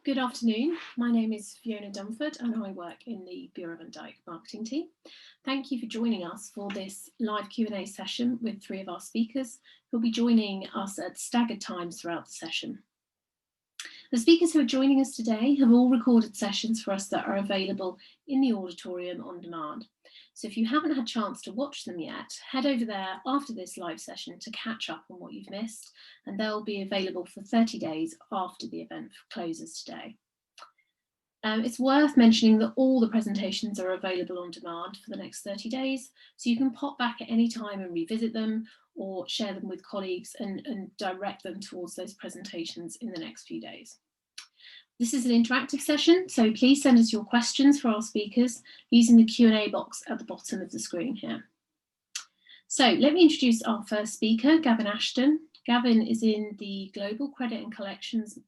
Good afternoon. My name is Fiona Dunford and I work in the Bureau van Dijk marketing team. Thank you for joining us for this live Q&A session with three of our speakers who'll be joining us at staggered times throughout the session. The speakers who are joining us today have all recorded sessions for us that are available in the auditorium on demand. So if you haven't had a chance to watch them yet, head over there after this live session to catch up on what you've missed, and they'll be available for 30 days after the event closes today. It's worth mentioning that all the presentations are available on demand for the next 30 days, so you can pop back at any time and revisit them or share them with colleagues and direct them towards those presentations in the next few days. This is an interactive session, so please send us your questions for our speakers using the Q&A box at the bottom of the screen here. So let me introduce our first speaker, Gavin Ashton. Gavin is in the Global Credit and Collections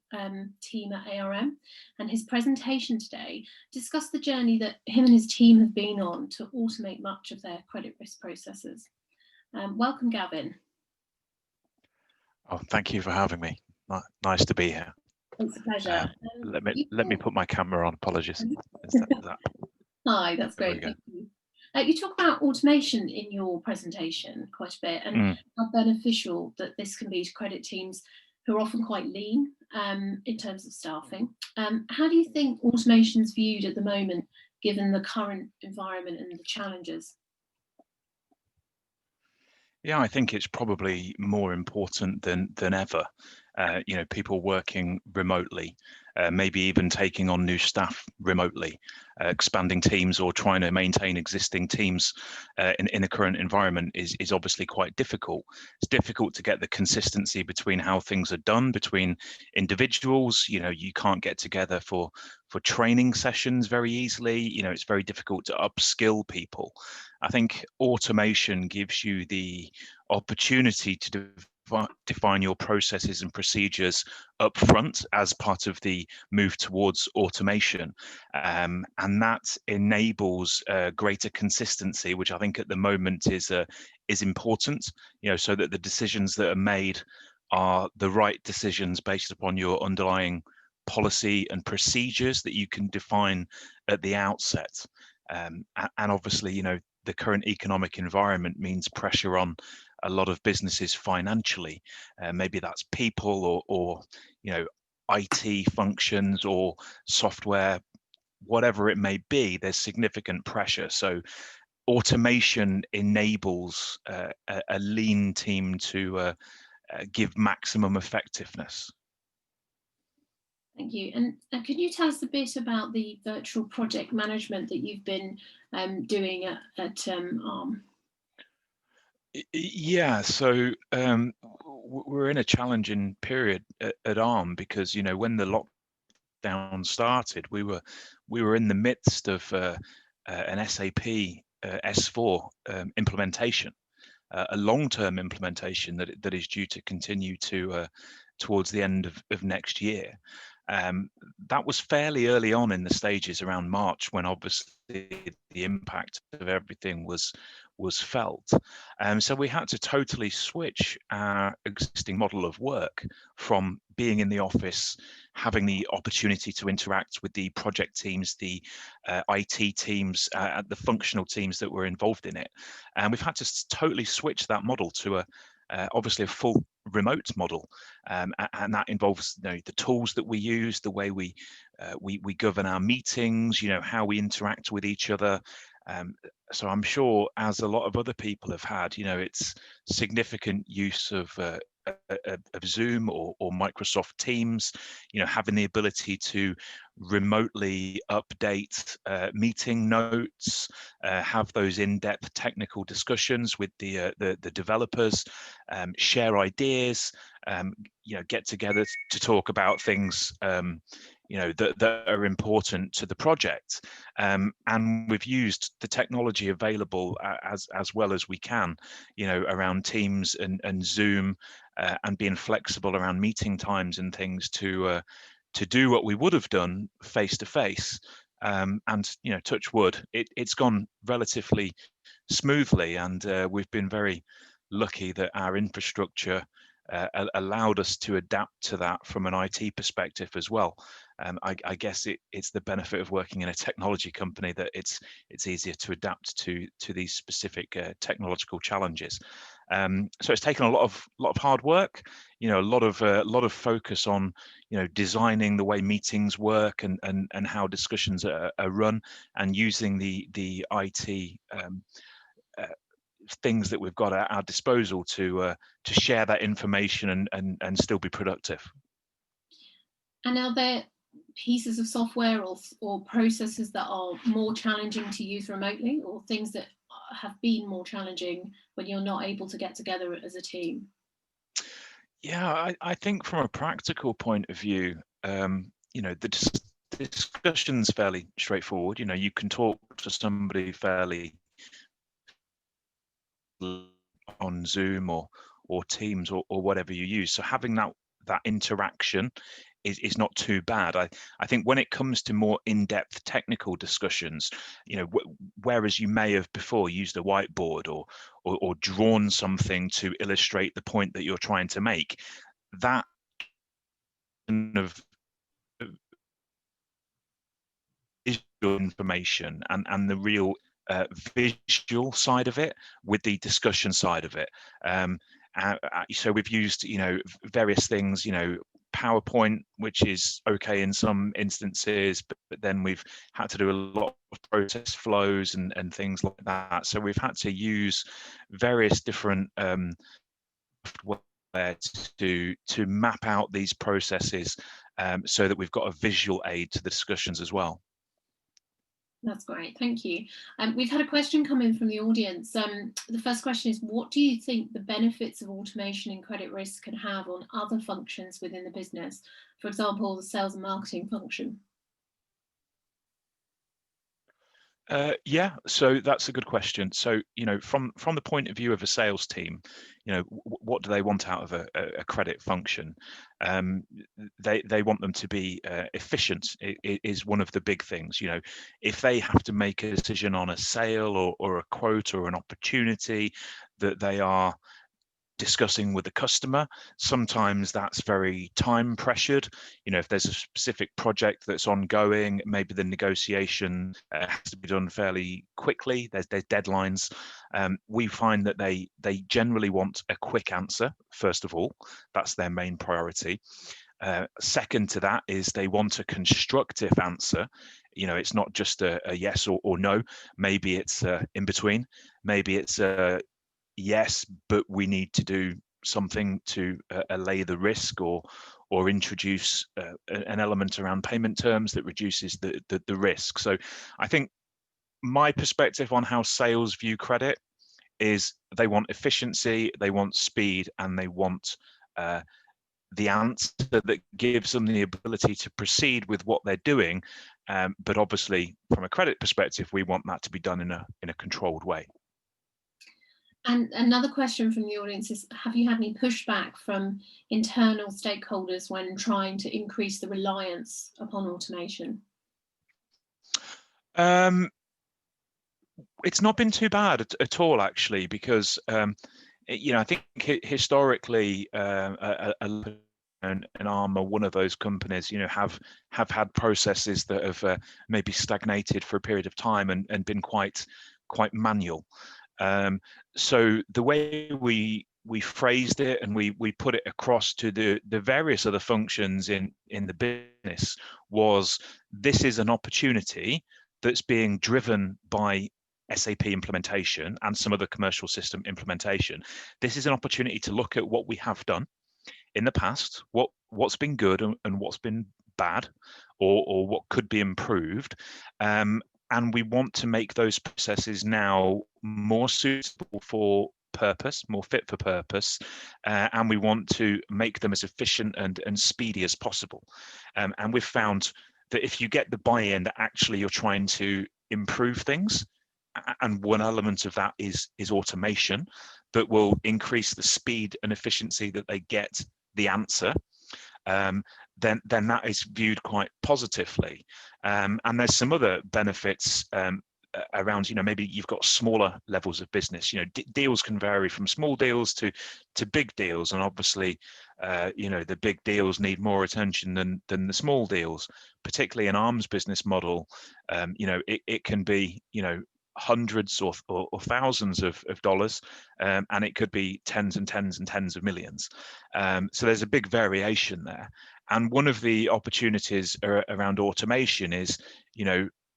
team at ARM, and his presentation today discussed the journey that him and his team have been on to automate much of their credit risk processes. Welcome, Gavin. Oh, thank you for having me. Nice to be here. It's a pleasure. Let me put my camera on. Apologies. Is that... Hi, that's great. Thank you. You talk about automation in your presentation quite a bit and how beneficial that this can be to credit teams who are often quite lean in terms of staffing. How do you think automation is viewed at the moment, given the current environment and the challenges? Yeah, I think it's probably more important than ever. People working remotely, maybe even taking on new staff remotely, expanding teams or trying to maintain existing teams in the current environment is obviously quite difficult. It's difficult to get the consistency between how things are done between individuals. You can't get together for training sessions very easily. It's very difficult to upskill people. I think automation gives you the opportunity to define your processes and procedures up front as part of the move towards automation, and that enables greater consistency, which I think at the moment is important, so that the decisions that are made are the right decisions based upon your underlying policy and procedures that you can define at the outset. And obviously, the current economic environment means pressure on a lot of businesses financially. Maybe that's people or IT functions or software, whatever it may be. There's significant pressure. So automation enables a lean team to give maximum effectiveness. Thank you. And could you tell us a bit about the virtual project management that you've been doing at ARM? Yeah, so we're in a challenging period at ARM because when the lockdown started, we were in the midst of an SAP S4 implementation, a long-term implementation that is due to continue to towards the end of next year. That was fairly early on in the stages around March, when obviously the impact of everything was felt. So we had to totally switch our existing model of work from being in the office, having the opportunity to interact with the project teams, the IT teams, the functional teams that were involved in it. And we've had to totally switch that model to obviously a full remote model, and that involves the tools that we use, the way we govern our meetings, how we interact with each other. So I'm sure, as a lot of other people have had, it's significant use of Zoom or Microsoft Teams, having the ability to remotely update meeting notes, have those in-depth technical discussions with the developers, share ideas, get together to talk about things that are important to the project, and we've used the technology available as well as we can, around Teams and Zoom, and being flexible around meeting times and things to do what we would have done face to face. And touch wood, it's gone relatively smoothly, and we've been very lucky that our infrastructure allowed us to adapt to that from an IT perspective as well. I guess it's the benefit of working in a technology company that it's easier to adapt to these specific technological challenges. So it's taken a lot of hard work, a lot of focus on designing the way meetings work and how discussions are run, and using the IT things that we've got at our disposal to share that information and still be productive. And are there pieces of software or processes that are more challenging to use remotely, or things that have been more challenging when you're not able to get together as a team? Yeah, I think from a practical point of view, the discussion's fairly straightforward. You can talk to somebody fairly on Zoom or Teams or whatever you use. So having that interaction is not too bad. I think when it comes to more in-depth technical discussions, whereas you may have before used a whiteboard or drawn something to illustrate the point that you're trying to make, that kind of visual information and the real visual side of it with the discussion side of it. So we've used various things, PowerPoint, which is okay in some instances, but then we've had to do a lot of process flows and things like that. So we've had to use various different software to map out these processes, so that we've got a visual aid to the discussions as well. That's great, thank you. We've had a question come in from the audience. The first question is, what do you think the benefits of automation in credit risk can have on other functions within the business? For example, the sales and marketing function. Yeah, so that's a good question. So, from the point of view of a sales team, what do they want out of a credit function? They want them to be efficient. It is one of the big things. If they have to make a decision on a sale or a quote or an opportunity that they are discussing with the customer, sometimes that's very time pressured. If there's a specific project that's ongoing, maybe the negotiation has to be done fairly quickly. There's deadlines. We find that they generally want a quick answer. First of all, that's their main priority. Second to that is they want a constructive answer. It's not just a yes or no. Maybe it's in between. Maybe it's yes, but we need to do something to allay the risk or introduce an element around payment terms that reduces the risk. So I think my perspective on how sales view credit is they want efficiency, they want speed, and they want the answer that gives them the ability to proceed with what they're doing. But obviously, from a credit perspective, we want that to be done in a controlled way. And another question from the audience is, have you had any pushback from internal stakeholders when trying to increase the reliance upon automation? It's not been too bad at all, actually, because I think historically and Arm are one of those companies, have had processes that have maybe stagnated for a period of time and been quite manual. So the way we phrased it and we put it across to the various other functions in the business was, this is an opportunity that's being driven by SAP implementation and some other commercial system implementation. This is an opportunity to look at what we have done in the past, what's been good and what's been bad, or what could be improved. And we want to make those processes now more suitable for purpose, more fit for purpose, and we want to make them as efficient and speedy as possible. And we've found that if you get the buy-in that actually you're trying to improve things, and one element of that is automation that will increase the speed and efficiency that they get the answer, then that is viewed quite positively. And there's some other benefits around, maybe you've got smaller levels of business. Deals can vary from small deals to big deals, and obviously the big deals need more attention than the small deals, particularly in Arm's business model. It can be hundreds or thousands of dollars, and it could be tens and tens and tens of millions. So there's a big variation there. And one of the opportunities around automation is,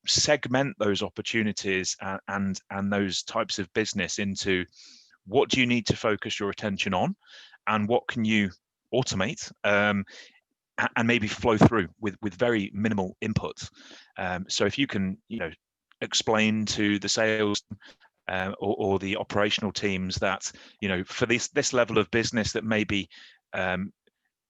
segment those opportunities and those types of business into what do you need to focus your attention on, and what can you automate, and maybe flow through with very minimal input. So if you can, explain to the sales or the operational teams that, for this level of business that maybe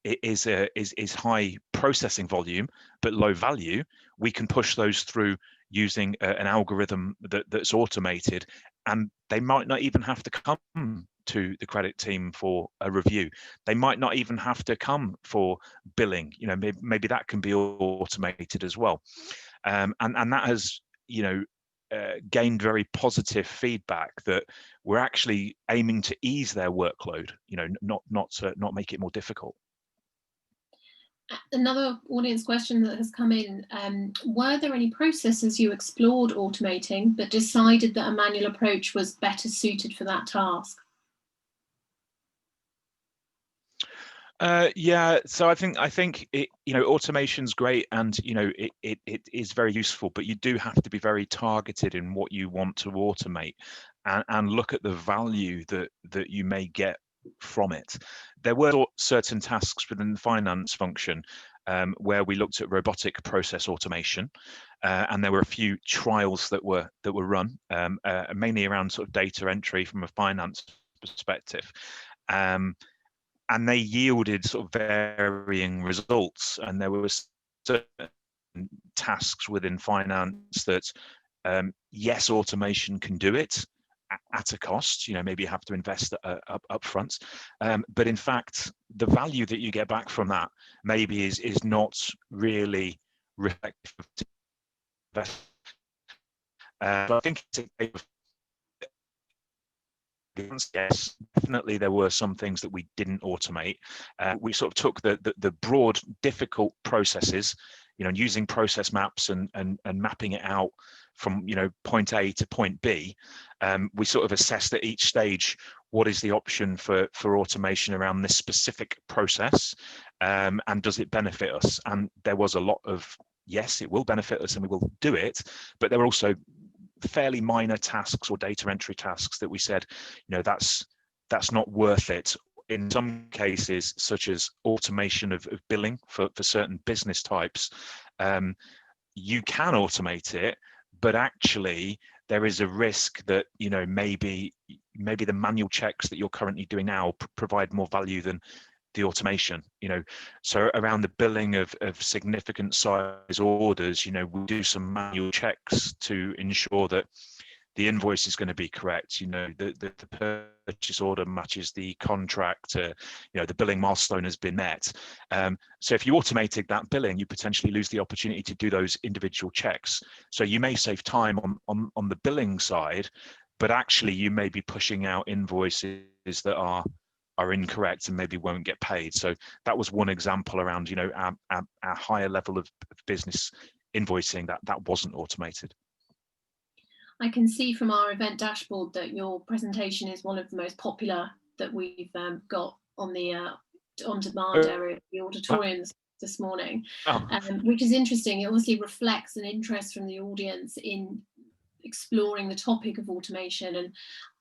is high processing volume but low value, we can push those through using an algorithm that's automated, and they might not even have to come to the credit team for a review. They might not even have to come for billing. Maybe that can be automated as well, and that has gained very positive feedback that we're actually aiming to ease their workload, not make it more difficult. Another audience question that has come in, were there any processes you explored automating but decided that a manual approach was better suited for that task? Yeah, so I think it, automation's great, and it is very useful, but you do have to be very targeted in what you want to automate, and look at the value that you may get from it. There were certain tasks within the finance function where we looked at robotic process automation, and there were a few trials that were run, mainly around sort of data entry from a finance perspective. And they yielded sort of varying results, and there were certain tasks within finance that yes, automation can do it at a cost. Maybe you have to invest up front, but in fact the value that you get back from that maybe is not really reflective of investment. I think it's a case of, yes, definitely there were some things that we didn't automate. We sort of took the broad, difficult processes, and using process maps and mapping it out from point A to point B. We sort of assessed at each stage what is the option for automation around this specific process, and does it benefit us? And there was a lot of yes, it will benefit us and we will do it, but there were also fairly minor tasks or data entry tasks that we said, that's not worth it. In some cases, such as automation of billing for certain business types, you can automate it, but actually there is a risk that maybe the manual checks that you're currently doing now provide more value than the automation. So around the billing of significant size orders, we do some manual checks to ensure that the invoice is going to be correct, the purchase order matches the contract, the billing milestone has been met. So if you automated that billing, you potentially lose the opportunity to do those individual checks. So you may save time on the billing side, but actually you may be pushing out invoices that are incorrect and maybe won't get paid. So that was one example around our higher level of business invoicing that wasn't automated. I can see from our event dashboard that your presentation is one of the most popular that we've got on the on-demand area of the auditoriums this morning, which is interesting. It obviously reflects an interest from the audience in exploring the topic of automation, and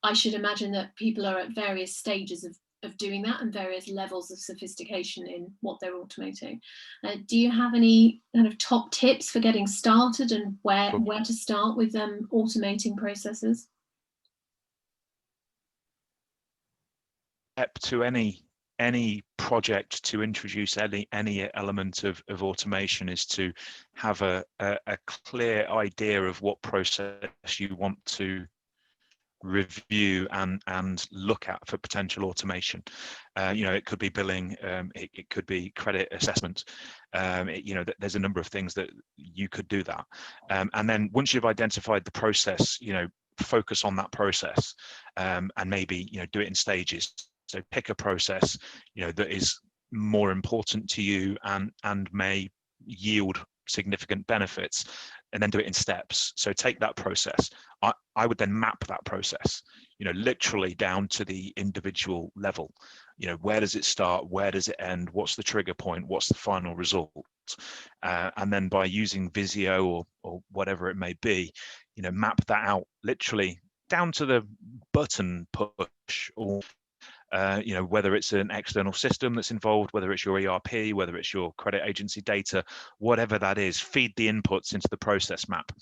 I should imagine that people are at various stages of doing that and various levels of sophistication in what they're automating. Do you have any kind of top tips for getting started and where to start with automating processes? To any project to introduce any element of automation is to have a clear idea of what process you want to review and look at for potential automation. It could be billing, it could be credit assessment. There's a number of things that you could do that. And then once you've identified the process, focus on that process, and maybe, do it in stages. So pick a process, that is more important to you and may yield significant benefits, and then do it in steps. So take that process. I would then map that process, literally down to the individual level. Where does it start? Where does it end? What's the trigger point? What's the final result? And then by using Visio or whatever it may be, map that out literally down to the button push, or whether it's an external system that's involved, whether it's your ERP, whether it's your credit agency data, whatever that is, feed the inputs into the process map.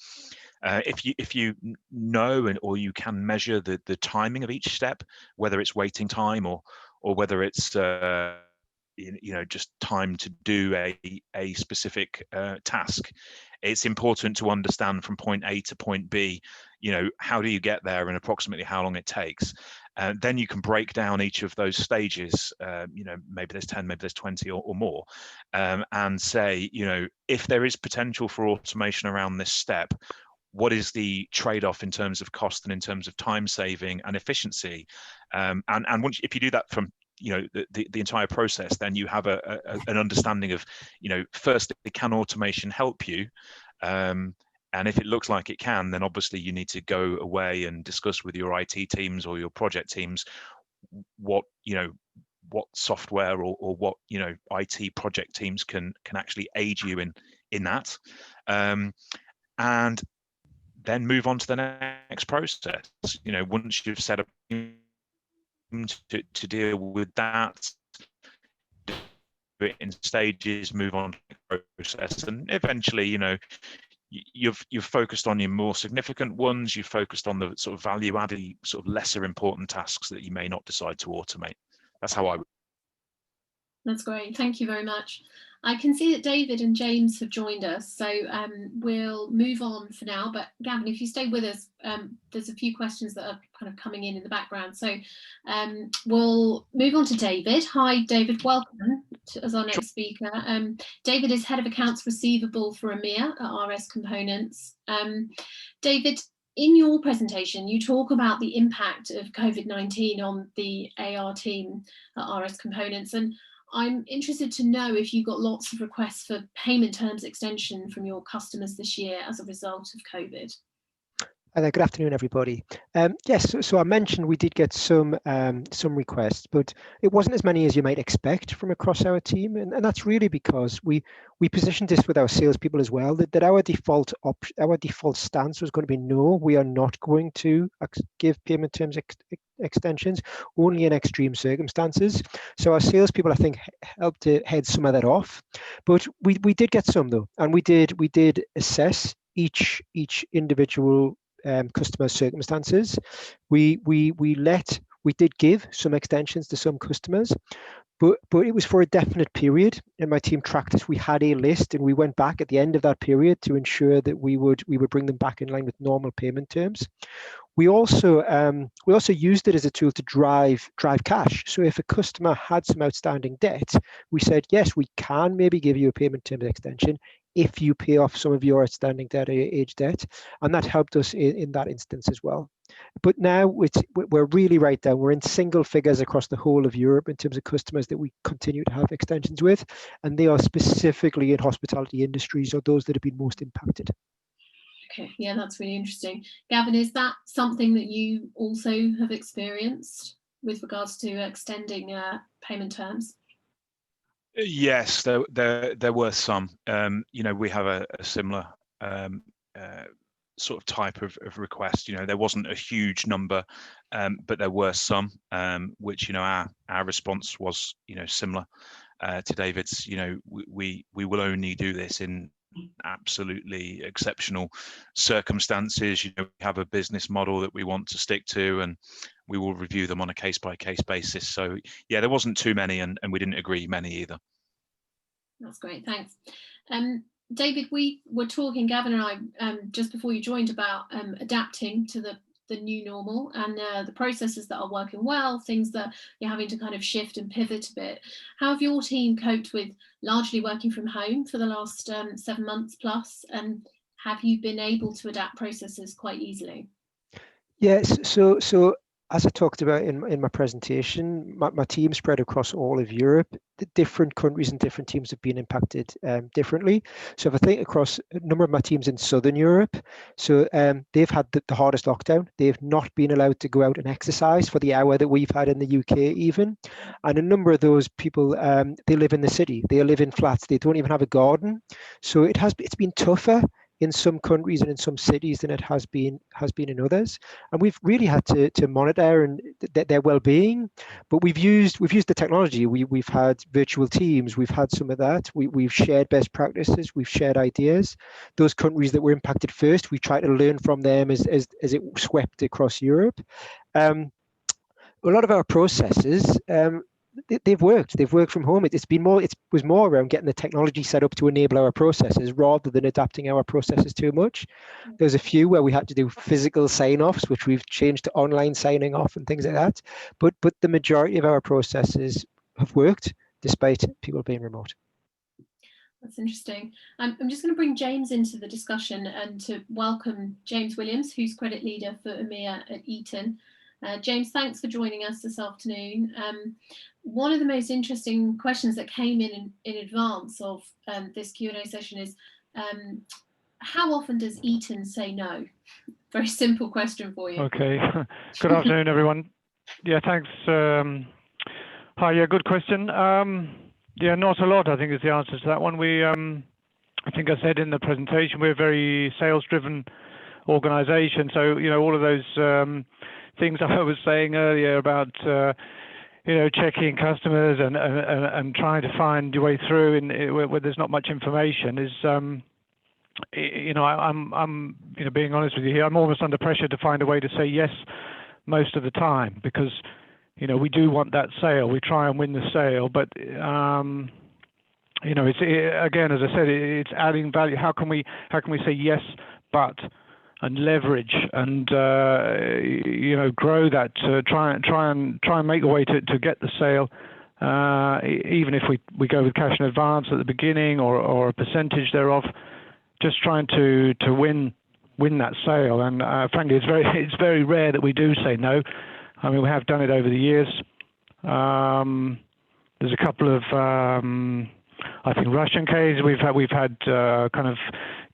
If you know or you can measure the timing of each step, whether it's waiting time or whether it's just time to do a specific task, it's important to understand from point A to point B, how do you get there and approximately how long it takes. Then you can break down each of those stages, maybe there's 10, maybe there's 20 or more, and say, if there is potential for automation around this step, what is the trade-off in terms of cost and in terms of time saving and efficiency? And once, if you do that from the entire process, then you have an understanding of, first, can automation help you? And if it looks like it can, then obviously you need to go away and discuss with your IT teams or your project teams what software or what IT project teams can actually aid you in that, and then move on to the next process. Once you've set up to deal with that, do it in stages, move on to the process, and eventually, you've focused on your more significant ones. You've focused on the sort of value-added, sort of lesser important tasks that you may not decide to automate. That's how I would. That's great. Thank you very much. I can see that David and James have joined us, so we'll move on for now. But Gavin, if you stay with us, there's a few questions that are kind of coming in the background. So we'll move on to David. Hi, David. Welcome as our next speaker. David is Head of Accounts Receivable for EMEA at RS Components. David, in your presentation, you talk about the impact of COVID-19 on the AR team at RS Components, and I'm interested to know if you got lots of requests for payment terms extension from your customers this year as a result of COVID. Hi there, good afternoon, everybody. Yes, so I mentioned we did get some requests, but it wasn't as many as you might expect from across our team, and that's really because we positioned this with our salespeople as well, that our default stance was going to be no, we are not going to give payment terms extensions, only in extreme circumstances. So our salespeople, I think, helped to head some of that off, but we did get some though, and we did assess each individual customer circumstances. We did give some extensions to some customers, but it was for a definite period, and my team tracked this. We had a list, and we went back at the end of that period to ensure that we would bring them back in line with normal payment terms. We also used it as a tool to drive cash. So if a customer had some outstanding debt, we said, yes, we can maybe give you a payment term extension if you pay off some of your outstanding debt or your age debt, and that helped us in that instance as well. But now we're really right down. We're in single figures across the whole of Europe in terms of customers that we continue to have extensions with, and they are specifically in hospitality industries or those that have been most impacted. Okay, yeah, that's really interesting. Gavin, is that something that you also have experienced with regards to extending payment terms? Yes, there were some. We have a similar sort of type of request. There wasn't a huge number, but there were some, which our response was similar to David's. We will only do this in absolutely exceptional circumstances. We have a business model that we want to stick to, and we will review them on a case-by-case basis. So yeah, there wasn't too many, and we didn't agree many either. That's great, thanks. David, we were talking, Gavin and I, just before you joined, about adapting to the the new normal and the processes that are working well, things that you're having to kind of shift and pivot a bit. How have your team coped with largely working from home for the last 7 months plus? And have you been able to adapt processes quite easily? Yes, so as I talked about in my presentation, my team spread across all of Europe. The different countries and different teams have been impacted differently. So if I think across a number of my teams in Southern Europe, so they've had the hardest lockdown. They've not been allowed to go out and exercise for the hour that we've had in the UK even. And a number of those people, they live in the city. They live in flats. They don't even have a garden. So it's been tougher in some countries and in some cities than it has been in others, and we've really had to monitor and their well-being. But we've used the technology. We've had virtual teams. We've had some of that. We've shared best practices. We've shared ideas. Those countries that were impacted first, we try to learn from them as it swept across Europe. A lot of our processes. They've worked from home. It was more around getting the technology set up to enable our processes rather than adapting our processes too much. There's a few where we had to do physical sign-offs, which we've changed to online signing off and things like that. But the majority of our processes have worked despite people being remote. That's interesting. I'm just going to bring James into the discussion and to welcome James Williams, who's credit leader for EMEA at Eaton. James, thanks for joining us this afternoon. One of the most interesting questions that came in advance of this Q&A session is, how often does Eaton say no? Very simple question for you. Okay. Good afternoon, everyone. Yeah, thanks. Hi, yeah, good question. Yeah, not a lot, I think, is the answer to that one. I think I said in the presentation, we're a very sales-driven organization. So, all of those things I was saying earlier about checking customers and trying to find your way through where there's not much information is I'm being honest with you here, I'm almost under pressure to find a way to say yes most of the time, because we do want that sale, we try and win the sale, but it's again, as I said, it's adding value. How can we say yes but and leverage and grow that, try and make a way to get the sale, even if we go with cash in advance at the beginning or a percentage thereof, just trying to win that sale. And frankly, it's very rare that we do say no. I mean, we have done it over the years. There's a couple of I think Russian cases we've had kind of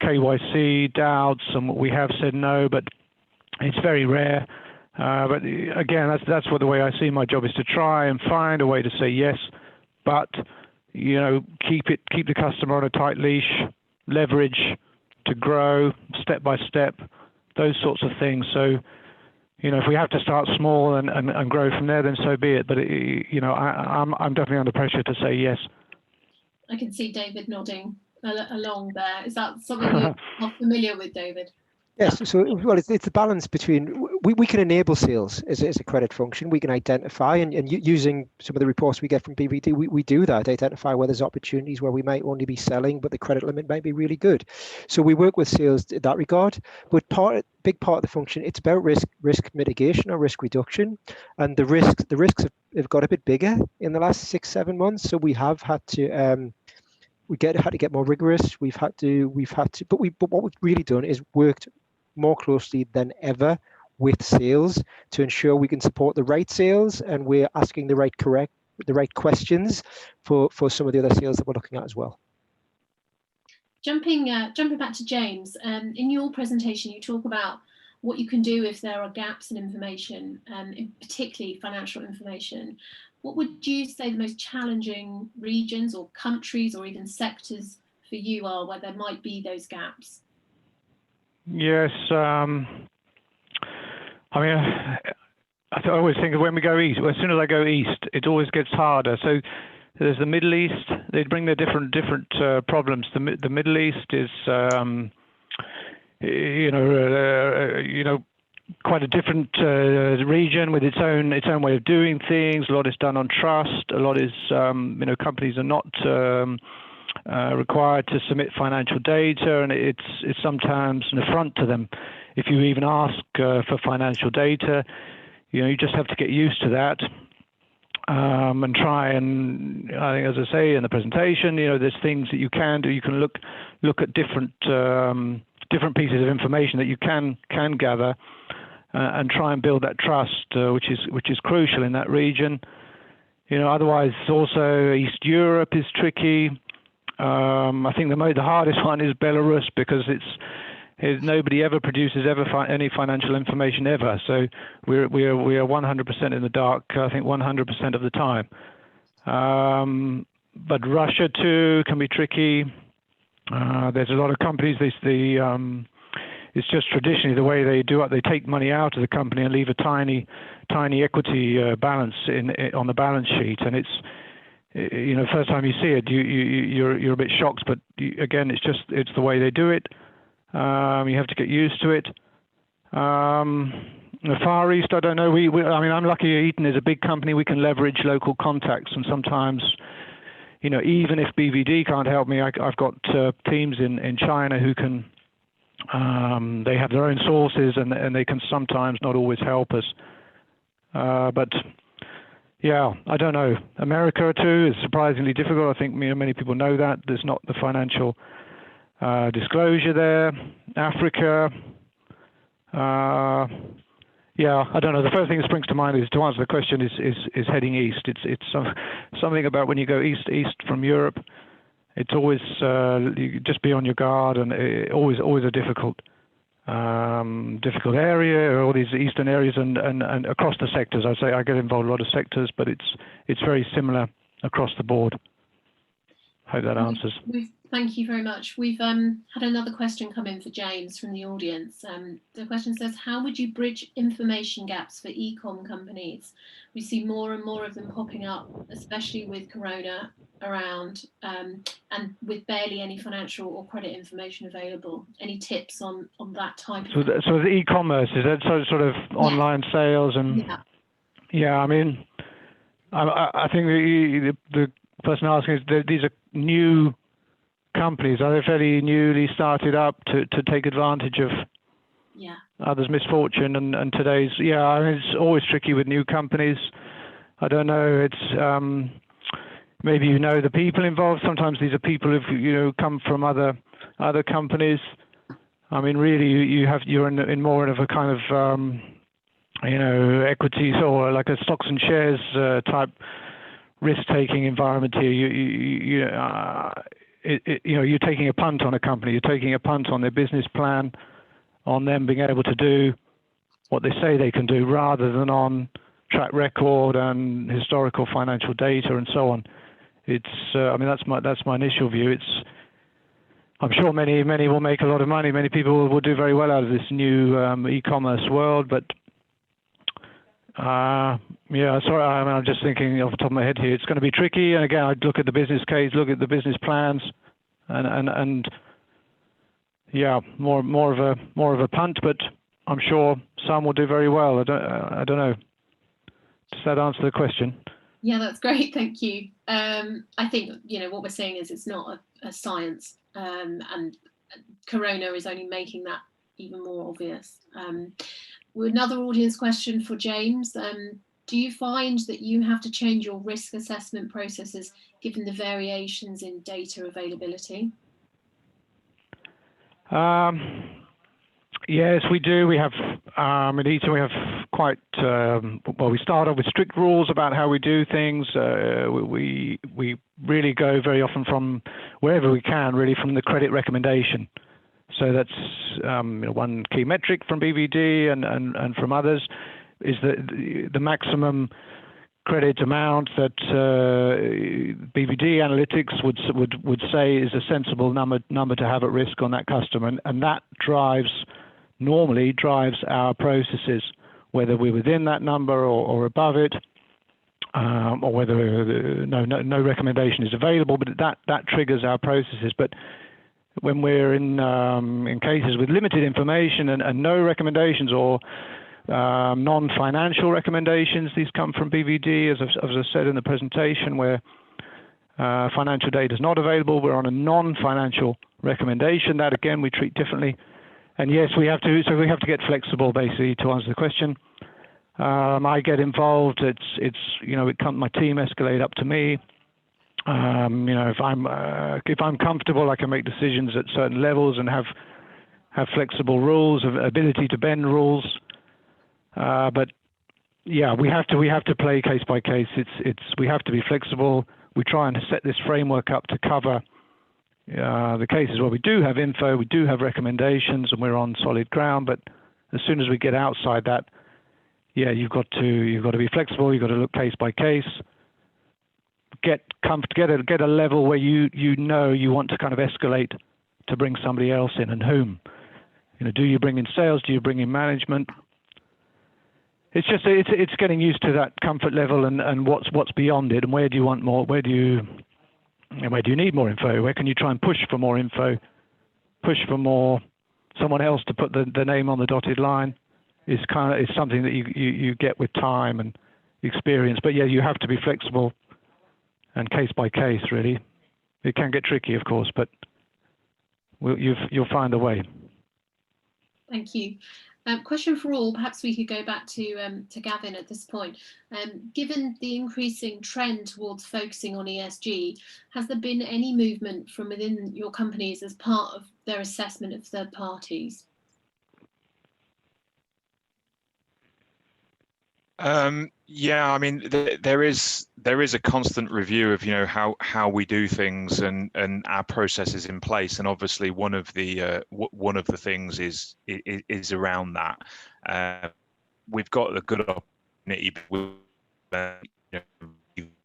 KYC doubts, and we have said no, but it's very rare. But again, that's what the way I see my job is, to try and find a way to say yes, but keep the customer on a tight leash, leverage to grow step by step, those sorts of things. So if we have to start small and grow from there, then so be it. But I'm definitely under pressure to say yes. I can see David nodding along there. Is that something you're familiar with, David? Yes, so well, it's the balance between we can enable sales as a credit function. We can identify and using some of the reports we get from BVD, we do that, identify where there's opportunities where we might only be selling, but the credit limit might be really good. So we work with sales in that regard. But big part of the function, it's about risk mitigation or risk reduction, and the risks have got a bit bigger in the last 6-7 months. So we have had to had to get more rigorous. We've had to, but what we've really done is worked more closely than ever with sales to ensure we can support the right sales, and we're asking the right questions for some of the other sales that we're looking at as well. Jumping back to James, in your presentation you talk about what you can do if there are gaps in information, in particularly financial information. What would you say the most challenging regions or countries or even sectors for you are where there might be those gaps? Yes, I mean, I always think of when we go east. As soon as I go east, it always gets harder. So there's the Middle East. They bring their different problems. The Middle East is, quite a different region with its own way of doing things. A lot is done on trust. A lot is, companies are not required to submit financial data, and it's sometimes an affront to them if you even ask for financial data, you just have to get used to that. And try and, I think, as I say in the presentation, there's things that you can do. You can look at different pieces of information that you can gather, and try and build that trust, which is crucial in that region. Otherwise, also East Europe is tricky. I think the hardest one is Belarus, because nobody ever produces any financial information ever. So we are 100% in the dark, I think 100% of the time. But Russia too can be tricky. There's a lot of companies. It's just traditionally the way they do it. They take money out of the company and leave a tiny equity balance on the balance sheet, and it's first time you see it, you're a bit shocked. But again, it's the way they do it. You have to get used to it. The Far East, I don't know. I'm lucky. Eaton is a big company. We can leverage local contacts, and sometimes, even if BVD can't help me, I've got teams in China who can. They have their own sources, and they can sometimes, not always, help us. But yeah, I don't know. America too is surprisingly difficult. I think many people know that there's not the financial disclosure there. Africa, yeah, I don't know. The first thing that springs to mind is, to answer the question, is heading east. It's something about when you go east from Europe. It's always you just be on your guard, and always a difficult area. All these eastern areas and across the sectors. I'd say I get involved in a lot of sectors, but it's very similar across the board. Hope that answers. Thank you very much. We've had another question come in for James from the audience. The question says, how would you bridge information gaps for e-com companies? We see more and more of them popping up, especially with Corona around, and with barely any financial or credit information available. Any tips on that type of... So the e-commerce, is that sort of online sales? And yeah, I mean, I think the person asking is these are new companies. Are they fairly newly started up to take advantage of others' misfortune and today's? Yeah, I mean, it's always tricky with new companies. I don't know. It's maybe the people involved. Sometimes these are people who've come from other companies. I mean, really, you're in more of a kind of equities or like a stocks and shares type risk-taking environment here. You're taking a punt on a company. You're taking a punt on their business plan, on them being able to do what they say they can do, rather than on track record and historical financial data and so on. It's I mean, that's my initial view. I'm sure many will make a lot of money. Many people will do very well out of this new e-commerce world, but yeah, sorry, I'm just thinking off the top of my head here. It's going to be tricky, and again, I'd look at the business case, look at the business plans, and yeah, more of a punt. But I'm sure some will do very well. I don't know. Does that answer the question? Yeah, that's great. Thank you. I think what we're saying is it's not a science, and Corona is only making that even more obvious. Another audience question for James. Do you find that you have to change your risk assessment processes given the variations in data availability? Yes, we do. We have at Eaton, we have quite well. We start off with strict rules about how we do things. We really go very often from wherever we can, really from the credit recommendation. So that's one key metric from BVD and from others, is the maximum credit amount that BVD analytics would say is a sensible number to have at risk on that customer, and that normally drives our processes, whether we're within that number or above it, or whether no recommendation is available. But that triggers our processes. But when we're in cases with limited information and no recommendations or non-financial recommendations, these come from BVD, as I said in the presentation, where financial data is not available. We're on a non-financial recommendation. That again we treat differently. And yes, we have to. So we have to get flexible, basically, to answer the question. I get involved. It's my team escalate up to me. If I'm comfortable, I can make decisions at certain levels and have flexible rules, ability to bend rules. But yeah, we have to play case by case. We have to be flexible. We try and set this framework up to cover the cases where we do have info, we do have recommendations, and we're on solid ground. But as soon as we get outside that, yeah, you've got to be flexible. You've got to look case by case. Get a level where you want to kind of escalate to bring somebody else in, and whom. Do you bring in sales? Do you bring in management? It's getting used to that comfort level and what's beyond it, and where do you want more? Where do you need more info? Where can you try and push for more info? Push for more someone else to put the name on the dotted line is something that you get with time and experience. But yeah, you have to be flexible and case by case. Really, it can get tricky, of course, but you'll find a way. Thank you. Question for all, perhaps we could go back to Gavin at this point. Given the increasing trend towards focusing on ESG, has there been any movement from within your companies as part of their assessment of third parties? Yeah, I mean, there is a constant review of how we do things and our processes in place, and obviously one of the things is around that. We've got a good opportunity with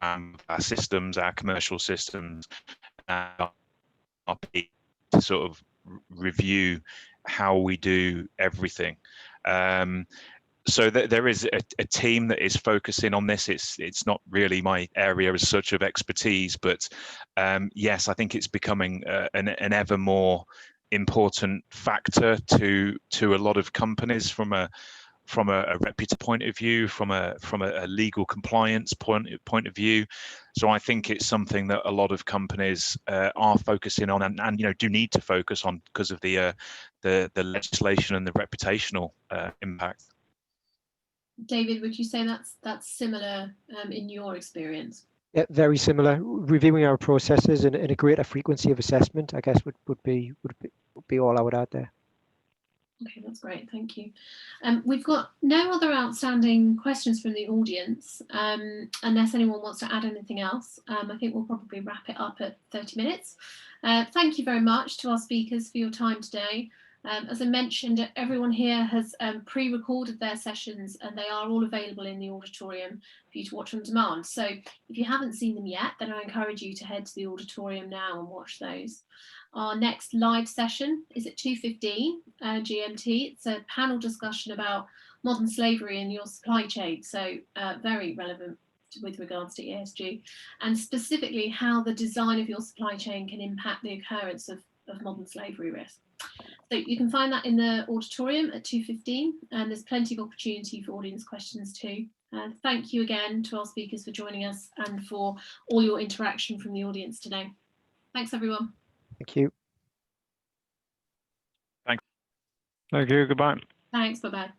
our systems, our commercial systems, to sort of review how we do everything. So there is a team that is focusing on this. It's not really my area as such of expertise, but yes, I think it's becoming an ever more important factor to a lot of companies from a reputable point of view, from a legal compliance point of view. So I think it's something that a lot of companies are focusing on and do need to focus on because of the legislation and the reputational impact. David, would you say that's similar in your experience? Yeah, very similar. Reviewing our processes and a greater frequency of assessment, I guess, would be all I would add there. Okay, that's great. Thank you. We've got no other outstanding questions from the audience, unless anyone wants to add anything else. I think we'll probably wrap it up at 30 minutes. Thank you very much to our speakers for your time today. As I mentioned, everyone here has pre-recorded their sessions and they are all available in the auditorium for you to watch on demand. So if you haven't seen them yet, then I encourage you to head to the auditorium now and watch those. Our next live session is at 2:15 GMT. It's a panel discussion about modern slavery in your supply chain. So very relevant with regards to ESG, and specifically how the design of your supply chain can impact the occurrence of modern slavery risk. So you can find that in the auditorium at 2:15, and there's plenty of opportunity for audience questions too. Thank you again to our speakers for joining us and for all your interaction from the audience today. Thanks, everyone. Thank you. Thanks. Thank you. Goodbye. Thanks. Bye-bye.